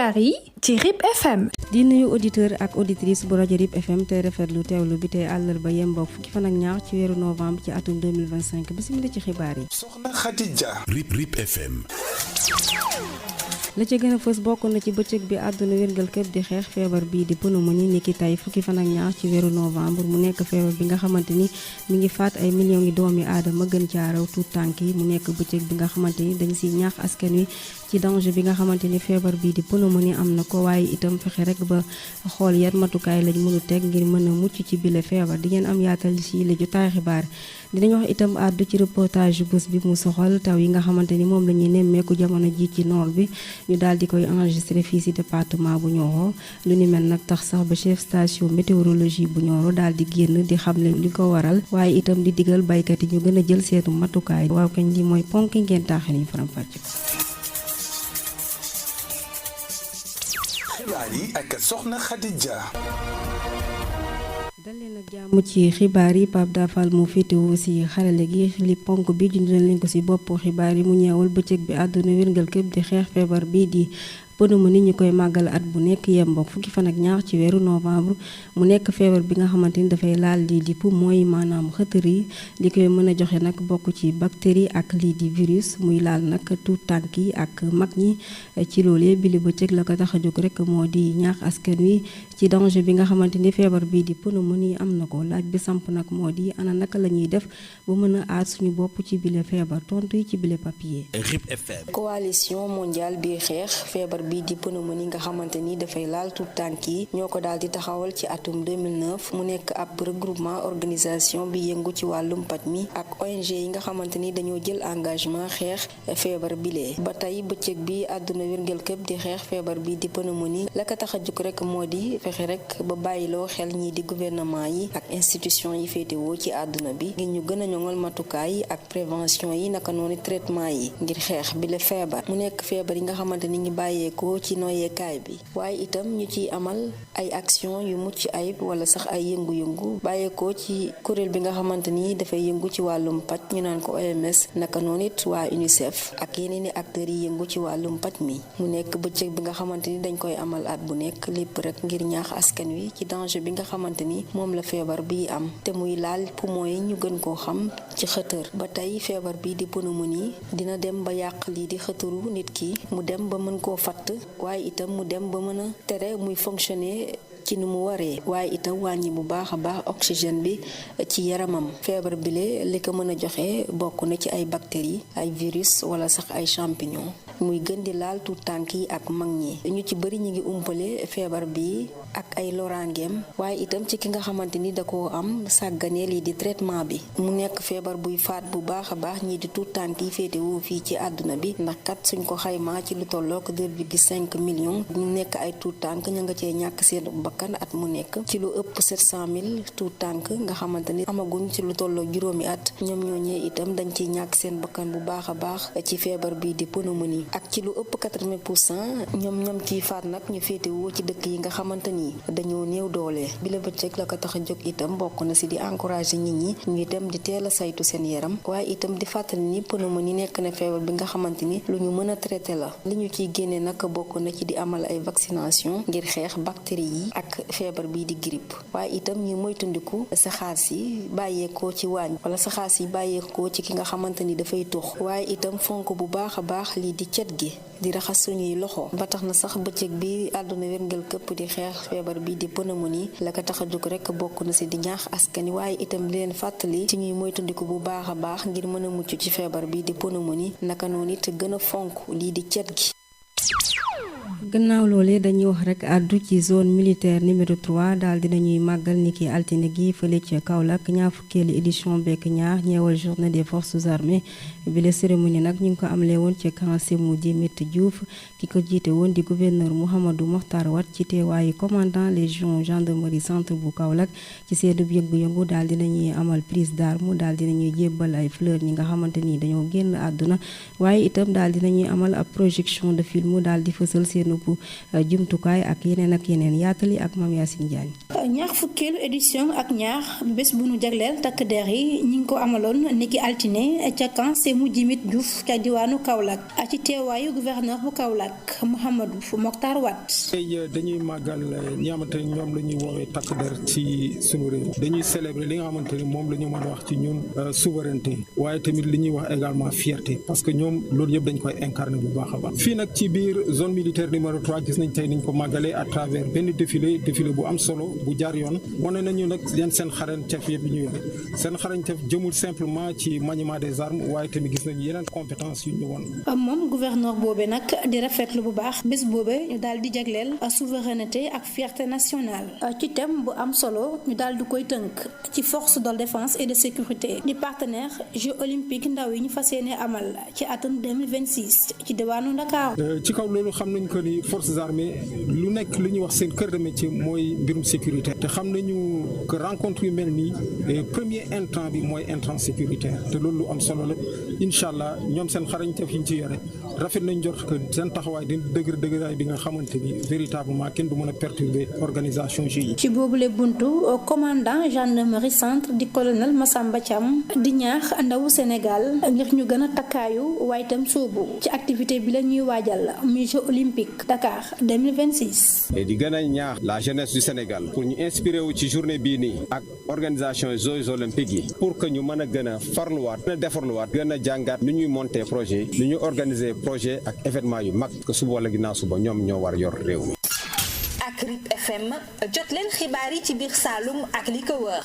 xibaar yi ci RIP FM. di nuyu auditeur ak auditrice bu rajo RIP FM tey rafetlu teewlu bi tey àllarba yemboog fukki fan ak ñaar ci weeru novembre ci atum 2025 bismillah ci xibaar yi. Soxna Khadija. RIP FM. la ca gën a fës bokk na ci bëccëg bi àdduna wérgal këpp di xeex feebar bii di pneumonie ni ki tey fukki fan ak ñaar ci weeru novembre mu nekk feebar bi nga xamante ni mi ngi faat ay millions yi doomi aadama gën caa raw tuut tànk yi mu nekk bëccëg bi nga xamante ni dañ si ñaax askan wi ci danger bi nga xamante ni feebar bii di pneumonie am na ko waaye itam fexe rek ba xool yan matukaay lañ mënu teg ngir mën a mucc ci bile feebar di ngeen am yaatal si la jotaay xibaar dinañ wax itam àddu ci reportage bés bi mu soxal taw yi nga xamante ni moom la ñuy nemmeeku jamono ji ci noor bi ñu daal di koy enregistré fii ci département bu Nioro lu ni mel nag tax sax ba chef station météorologie bu Nioro daal di génn di xamle li ko waral waaye itam di digal baykat yi ñu gën a jël seetu matukaay waaw kañ li mooy ponk ngeen taaxee ñu faram-fàcce ko. xibaar yi ak Soxna Khadija. daleen ak jàmm ci xibaar yi Pape Dafal mu féetewoo ci xarale gi li ponk bi junj leen ko ci bopp xibaar yi mu ñeewal bëccëg bi àdduna wérngal képp di xeex feebar bii di pneumonie ñu koy màggal at bu nekk yemboog fukki fan ak ñaar ci weeru novembre mu nekk feebar bi nga xamante ni dafay laal lii di poumon yi maanaam xëtër yi li koy mën a joxe nag bokk ci bactérie ak lii di virus muy laal nag tuut tànk yi ak mag ñi ci loolee bi li bëccëg la ko tax a jóg rek moo di ñaax askan wi ci danger bi nga xamante ni feebar bii di pneumonie am na ko laaj bi samp nag moo di ana naka la ñuy def ba mën a aar suñu bopp ci bile feebar tontu yi ci bile papier. RIP FM. coalition mondiale bi xeex feebar bii di pneumonie nga xamante ni dafay laal tuut tànk yi ñoo ko daal di taxawal ci atum 2009 mu nekk ab regroupement organisation bi yëngu ci wàllum paj mi ak ONG yi nga xamante ni dañoo jël engagement xeex feebar bilee ba tey bëccëg bi àdduna wérngël këpp di xeex feebar bi di pneumonie la ko tax a jóg rek moo di fexe rek ba bàyyiloo xel ñii di gouvernement yi ak institution yi féetewoo ci àdduna bi ngir ñu gën a ñoŋal matukaay yi ak prévention yi naka noonu traitement yi ngir xeex bile feebar mu nekk feebar yi nga xamante ni ngi bàyyeekoo ci noyeekaay bi waaye itam ñu ciy amal ay action yu mucc ayib wala sax ay yëngu-yëngu bàyyeekoo ci kuréel bi nga xamante ni dafay yëngu ci wàllum paj ñu naan ko OMS naka noonu it waa UNICEF ak yeneen i acteurs yi yëngu ci wàllum paj mi mu nekk bëccëg bi nga xamante ni dañ koy amal at bu nekk lépp rek ngir ñaax askan wi ci danger bi nga xamante ni moom la feebar bi am te muy laal poumon yi ñu gën koo xam ci xëtër ba tey feebar bi di pneumonie dina dem ba yàq lii di xëtëru nit ki mu dem ba mën koo fatt waaye itam mu dem ba mën a tere muy fonctionner ci ni mu waree waaye itam wàññi bu baax a baax oxygène bi ci yaramam feebar bile li ko mën a joxe bokk na ci ay bactéries ay virus wala sax ay champignon muy gën di laal tuut tànk yi ak mag ñi ñu ci bëri ñi ngi umpale feebar bi ak ay loraangeem waaye itam ci ki nga xamante ni da koo am sàgganee lii di traitement bi mu nekk feebar buy faat bu baax a baax ñii di tuut tànk yi féetewoo fii ci àdduna bi ndax kat suñ ko xaymaa ci lu tollook 2,5 millions ñu nekk ay tuut tànk ña nga cee ñàkk seen bakkan at mu nekk ci lu ëpp 700,000 tuut tànk nga xamante ni amaguñ ci lu tolloo juróomi at ñoom ñooñee itam dañ ciy ñàkk seen bakkan bu baax a baax ci feebar bii di pneumonie ak ci lu ëpp 80% ñoom ciy faat nag ñu féetewoo ci dëkk yi nga xamante ni dañoo néew doole bi la bëccëg la ko tax a jóg itam bokk na si di encourager nit ñi ñu itam di teel a saytu seen yaram waaye itam di fàttali ni pneumonie nekk na feebar bi nga xamante ni lu ñu mën a traité la li ñu ciy génnee nag bokk na ci di amal ay vaccination ngir xeex bactéries yi ak feebar bii di grippe waaye itam ñuy moytandiku saxaar si bàyyeekoo ci waañ wala saxaar si bàyyeekoo ci ki nga xamante ni dafay tux waaye itam fonk bu baax a baax lii di cet gi di raxas suñuy loxo ba tax na sax bëccëg bi àdduna wérngal këpp di xeex feebar bi di pneumonie la ko tax a jóg rek bokk na si di ñaax askani waaye itam di leen fàttali ci ñuy moytandiku bu baax a baax ngir mën a mucc ci feebar bi di pneumonie naka noonu it gën a fonk lii di cet gi. gannaaw loolee dañuy wax rek àddu ci zone militaire numéro 3 daal dinañuy màggal niki altine gi fële ca Kaolack ñaar fukkeelu édition bekk ñaar ñeewal journée des forces armées bi la cérémonie nag ñu ngi ko amalee woon ca camp Sémou Diémit Diouf ki ko jiite woon di gouverneur Mouhamadou Mokhtar Wat ci teewaayu commandant légion gendarmerie centre bu Kaolack ci seenub yëngu-yëngu daal dinañuy amal prise d'arme daal dinañuy jébbal ay fleurs ñi nga xamante ni dañoo génn àdduna waaye itam daal dinañuy amal ab projection de film daal di fësal seenu bërëbu jumtukaay ak yeneen yaatali ak Mame Yacine Diagne. ñaar fukkeelu édition ak ñaar bés bu nu jagleel takk der yi ñi ngi ko amaloon niki altine ca camp Sémou Djimit Diouf ca diwaanu Kaolack ci teewaayu gouverneur bu Kaolack Mouhamadou Mokhtar Wade. tey dañuy màggal ñi nga xamante ne ñoom la ñuy woowee takk der ci sunu réew dañuy célébrer li nga xamante ne moom la ñu mën a wax ci ñun souveraineté waaye tamit li ñuy wax également fierté parce que ñoom loolu yëpp dañ koy incarner bu baax a baax fii nag ci biir zone militaire numéro 3 gis nañ tey niñ ko màggalee à travers benn défilé bu am solo bu jaar yoon wane nañu nag leen seen xarañteef yëpp ñu yore seen xarañteef jëmul simplement ci maniement des armes waaye tamit gis nañu yeneen compétence yu ñu woon. moom gouverneur boobe nag di rafetlu bu baax bés boobe ñu daal di jagleel souveraineté ak fierté nationale ci thème bu am solo ñu daal di koy tënk ci force de défense et de sécurité di partenaire Jeux olympiques ndaw yi ñu fas yéene amal ci atum 2026 ci diwaanu Ndakaaru. ci kaw loolu xam nañ ko ni forces armées lu nekk li ñuy wax seen cœur de métier mooy mbirum sécurité te xam nañu que rencontre yu mel nii premier intrant bi mooy intrant sécuritaire te loolu lu am solo la incha allah ñoom seen xarañteef yi ñu ci yore rafet nañ jot que seen taxawaay di dëgëraay bi nga xamante ni véritablement kenn du mën a perturber organisation Jeux yi. ci boobule buntu commandant gendarmerie centre di colonel Massamba Thiam di ñaax ndawu Sénégal ngir ñu gën a takkaayu waaye itam sóobu ci activité bi la ñuy waajal muy Jeux olympiques Dakar 2026. di gën a ñaax la jeunesse du Sénégal pour ñu inspiré wu ci journée bii nii ak organisation Jeux olympiques yi pour que ñu mën a gën a farluwaat gën a defarluwaat gën a jàngaat nu ñuy monter projet nu ñuy organiser projet ak événement yu mag que suba wala ginnaaw suba ñoom ñoo war yor réew mi. ak RIP FM jot leen xibaar yi ci biir Saloum ak li ko wër.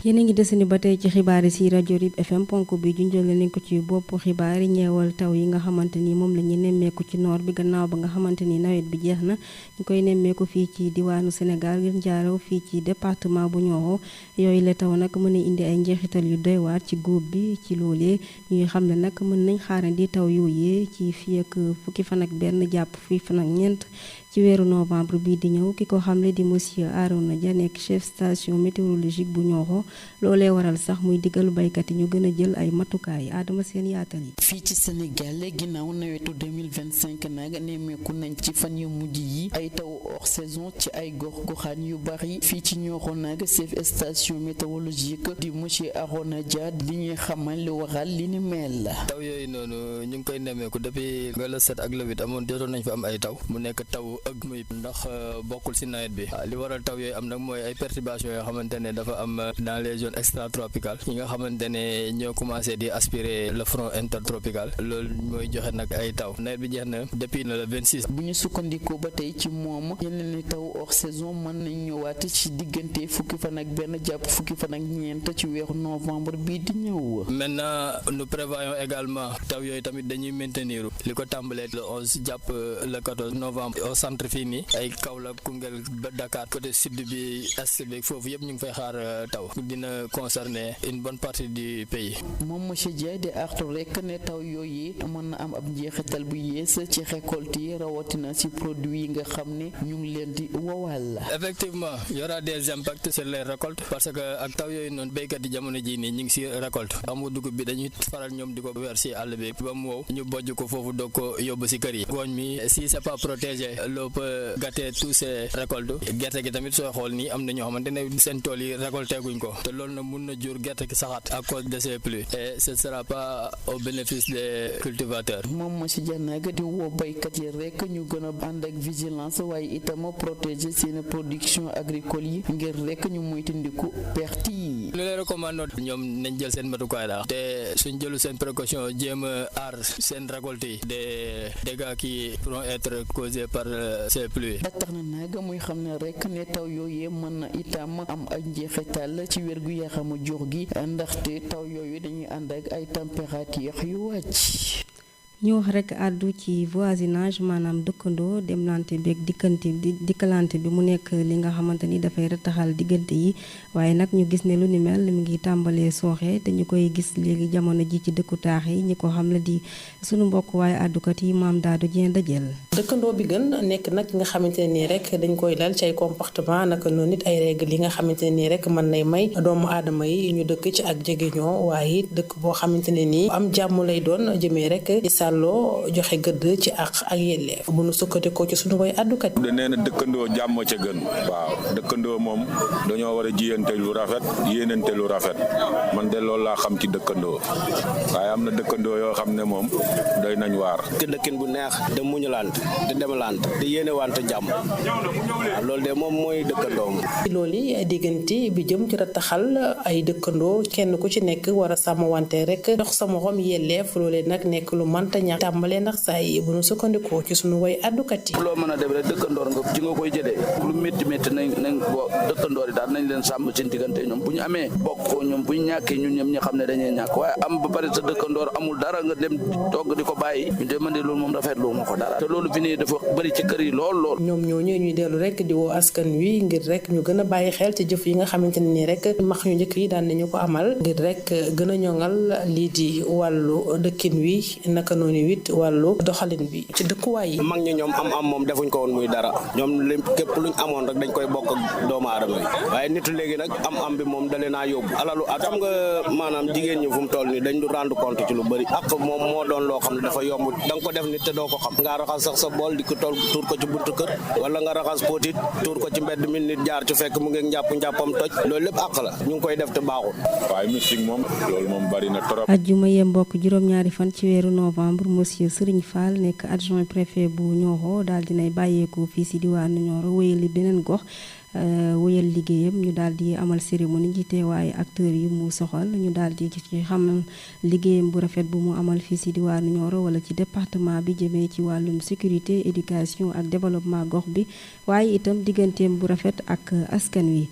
yéen a ngi desandi ba tey ci xibaar yi si rajo RIP FM ponk bi junjale nañ ko ci bopp xibaar yi ñeewal taw yi nga xamante ni moom la ñu nemmeeku ci noor bi gannaaw ba nga xamante ni nawet bi jeex na ñu koy nemmeeku fii ci diwaanu Sénégal ngir njaaraw fii ci département bu Nioro yooyu la taw nag mën a indi ay njeexital yu doy waar ci góob bi ci loolee ñuy xam ne nag mën nañ xaarandi taw yooyee ci fii ak fukki fan ak benn jàpp fukki fan ak ñeent ci weeru novembre bii di ñëw ki ko xamle di monsieur Arona Dia nekk chef station météorologique bu Nioro loolee waral sax muy diggalu baykat yi ñu gën a jël ay matukaay Adama seen yaatal yi. fii ci Sénégal ginnaaw nawetu 2025 nag nemmeeku nañ ci fan yu mujj yi ay taw hors saison ci ay gox-goxaan yu bari fii ci Nioro nag chef station météorologique di monsieur Arona Dia di ñuy xamal li waral li ni mel. taw yooyu noonu ñu ngi koy nemmeeku depuis le 7 ak le 8 amoon jotoon nañ fa am ay taw mu nekk taw ëgg muy ndax bokkul ci nawet bi li waral taw yooyu am nag mooy ay perturbations yoo xamante ne dafa am dans les zones extratropicales yi nga xamante ne ñoo commencé di aspirer le front intertropical loolu mooy joxe nag ay taw nawet bi jeex na depuis na le 26. bu ñu sukkandikoo ba tey ci moom yeneen ni taw hors saison mën nañ ñëwaat ci diggante fukki fan ak benn jàpp fukki fan ak ñeent ci weeru novembre bii di ñëw. maintenant nous prévoyons également taw yooyu tamit dañuy maintenir li ko tàmbalee le 11 jàpp le 14 novembre au centre fii nii ay Kaolack Koungheul Dakar côté sud bi est bi foofu yëpp ñu ngi fay xaar taw dina concerner une bonne partie du pays. moom monsieur Dia di artu rek ne taw yooyu mën na am ab njeexital bu yees ci récolte yi rawatina ci produits yi nga xam ne ñu ngi leen di wowal. effectivement y aura des impacts sur les récoltes parce que ak taw yooyu noonu béykat yi jamono jii nii ñu ngi ci récolte amu dugub bi dañuy faral ñoom di ko weer ci àll bi ba mu wow ñu bojj ko foofu doog ko yóbbu ci kër yi. gooñ mi si c'est pas protégé l'eau peut gâter tous ces récoltes gerte gi tamit soo xool nii am na ñoo xamante ne seen tool yi récolté guñ ko te loolu nag mun na jur gerte gi saxaat à cause de ces pluies et ce sera pas au bénéfice des cultivateurs. moom monsieur Dia nag di woo baykat yi rek ñu gën a ànd ak vigilance waaye itam protéger seen production agricole yi ngir rek ñu moytandiku perte yi. lu leen recommande ñoom nañ jël seen matukaay daal te suñ jëlu seen précaution jéem a aar seen récolte yi des dégâts qui pourront être causés par ces pluies. ba tax na nag muy xam ne rek ne taw yooyu mën na itam am ay njeexital ci wérgu yaxamu jur gi ndaxte taw yooyu dañuy ànd ak ay température yu wàcc. ñu wax rek àddu ci voisinage maanaam dëkkandoo demlante beeg dikkalante bi mu nekk li nga xamante ni dafay rataxal diggante yi waaye nag ñu gis ne lu ni mel mi ngi tàmbalee sooxe te ñu koy gis léegi jamono ji ci dëkku taax yi ñi ko xam la di sunu mbokk waaye àddukat yi Maam Daado Dieng dajeel dëkkandoo bi gën nekk nag nga xamante ne nii rek dañ koy lal ci ay comportement naka noonu nit ay règle yi nga xamante ne nii rek mën nay may doomu aadama yi ñu dëkk ci ak jegeñoo waaye it dëkk boo xamante ne nii am jàmm lay doon jëmee rek ci sàlloo joxe gëdd ci àq ak yelleef bu nu sukkandikoo ci suñu way àddukat de nee na dëkkandoo jàmm ca gën waaw dëkkandoo moom dañoo war a jiyante lu rafet yéenante lu rafet man de loolu laa xam ci dëkkandoo waaye am na dëkkandoo yoo xam ne moom doy nañ waar dëkkin bu neex de muñulante de demalante de yéene wante jàmm waaw loolu de moom mooy dëkkandoo loolu diggante bi jëm ci rattaxal ay dëkkandoo kenn ku ci nekk war a sàmm wante rek dox sa morom yelleef loolee nag nekk lu mënta ñàkk tàmbalee ndax saa yi bu nu sukkandikoo ci sunu way àddukat yi loo mën a def rek dëkkandoor nga ci nga koy jëlee lu métti nañ boo dëkkandoor yi daal nañ leen sàmm seen diggante ñoom bu ñu amee bokk ñoom bu ñu ñàkkee ñun ñëpp ñu xam ne dañuy ñàkk waaye am ba pare sa dëkkandoor amul dara nga dem togg di ko bàyyi ñu de man de loolu moom rafetlu ma ko dara te loolu fi ne dafa bëri ci kër yi lool ñoom ñooñu ñuy dellu rek di woo askan wi ngir rek ñu gën a bàyyi xel ci jëf yi nga xamante ne nii rek max ñu njëkk yi daan nañu ko amal ngir rek gën a ñoŋal lii di wàllu dëkkin wi naka noonu it wàllu doxalin bi ci dëkkuwaay yi. mag ñi ñoom am moom defuñ ko woon muy dara ñoom képp luñ amoon rek dañ koy bokk ak doomu aadama yi waaye nitu léegi nag am bi moom dalee naa yóbbu alalu xam nga maanaam jigéen ñi fu mu toll nii dañ du rendre compte ci lu bëri ak moom moo doon loo xam ne dafa yomb da nga ko def nit te doo ko xam nga raxas sax sa bool di ko tool tuur ko ci buntu kër wala nga raxas póotit tuur ko ci mbedd mi nit jaar ci fekk mu ngi njàppam toj loolu lépp àq la ñu ngi koy def te baaxul waaye mystique moom loolu moom bari na trop. ajjuma yee mbokk juróom-ñaari fan ci weeru novembre monsieur Serigne Fall nekk adjoint préfet bu Nioro daal dinay bàyyeekoo fii si diwaanu Nioro wéyali beneen gox wéyal liggéeyam ñu daal di amal cérémonie ci teewaayu acteurs yi mu soxal ñu daal di ci xamal liggéeyam bu rafet bu mu amal fii si diwaanu Nioro wala ci département bi jëmee ci wàllum sécurité éducation ak développement gox bi waaye itam digganteem bu rafet ak askan wi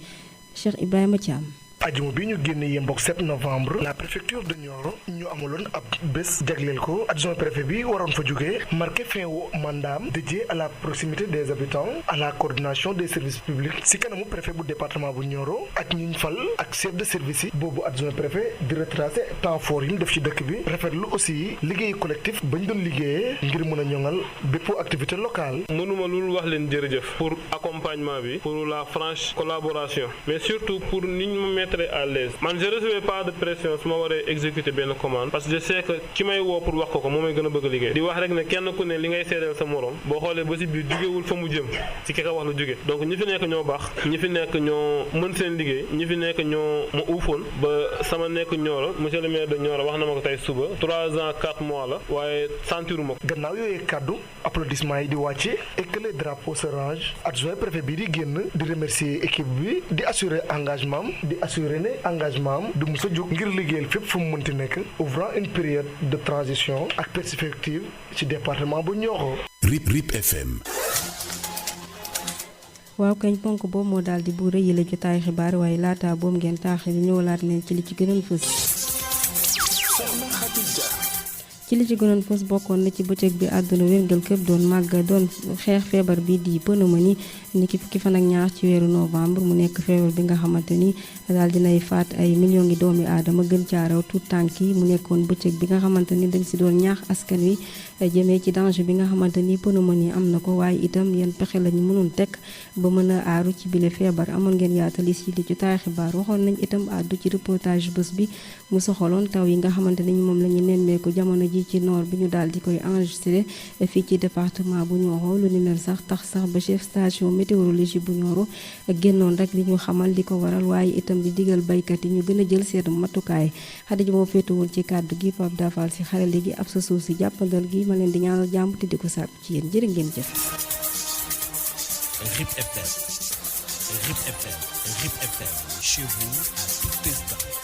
Cheikh Ibrahima Thiam. ajuma bi ñu génn yemboog 7 novembre la préfecture de Nioro ñu amaloon ab bés jagleel ko adjoint préfet bi waroon fa jógee marqué fin wu mandaam dédié à la proximité des habitants à la coordination des services publics si kanamu préfet bu département bu Nioro ak ñiñ fal ak chef de service yi boobu adjoint préfet di retracé temps fort yi mu def ci dëkk bi rafetlu aussi liggéeyu collectif bañ doon liggéeyee ngir mën a ñoŋal bépp activité locale. mënuma lu wax leen jërëjëf pour accompagnement bi pour la franche collaboration mais surtout pour niñ ma mettre à l'aise man je recevais pas de pression su ma waree exécuter benn commande parce que je sais que ki may woo pour wax ko moo may gën a bëgg a liggéey di wax rek ne kenn ku ne li ngay seedeel sa morom boo xoolee ba si biir jugewul fa mu jëm ci ki ka wax lu jóge donc ñi fi nekk ñoo baax ñi fi nekk ñoo mën seen liggéey ñi fi nekk ñoo ma uufoon ba sama nekk Nioro monsieur le maire de Nioro wax na ma ko tey suba 3 ans 4 mois la waaye sentiruma ko. gannaaw yooyu kàddu applaudissement yi di wàcce et que le drapeau se range adjoint préfet bi di génn di remercier équipe bi di assurer engagement di assurer ne engagement am du mës a jóg ngir liggéeyal fépp fu mu mënti nekk ouvrant une période de transition ak perspective ci département bu Nioro. RIP FM. waaw kañ ponk boobu moo daal di bu rëy la jotaay xibaar waaye laata boobu ngeen taax li ñëwalaat leen ci li ci gënoon fës. ci li ci gënoon fës bokkoon na ci bëccëg bi àdduna wérngal këpp doon màgg doon xeex feebar bi di pneumonie ni ki fukki fan ak ñaar ci weeru novembre mu nekk feebar bi nga xamante ni daal dinay faat ay millions ngi doomi aadama gën caaraw tout tànk yi mu nekkoon bëccëg bi nga xamante ni dañ si doon ñaax askan wi jëmee ci danger bi nga xamante ni pneumonie am na ko waaye itam yan pexe lañu mënoon teg ba mën a aaru ci bile feebar amoon ngeen yaatali si li ci taay xibaar waxoon nañ itam àddu ci reportage bés bi mu soxaloon taw yi nga xamante ni moom la ñu nemmeeku jamono ji ci noor bi ñu daal di koy enregistré fii ci département bu Nioro lu ni mel sax ba chef station météorologie bu Nioro génnoon rek li ñu xamal di ko waral waaye itam di digal baykat yi ñu gën a jël seen matukaay xadija moo féetuwoon ci kàddu gi Pape Dafal si xarale gi ab sa suuf si jàppandal gi ma leen di ñaanal jàmm te di ko sàkku ci yéen jërë ngeen jëf. RIP FM, chez vous, tout instant.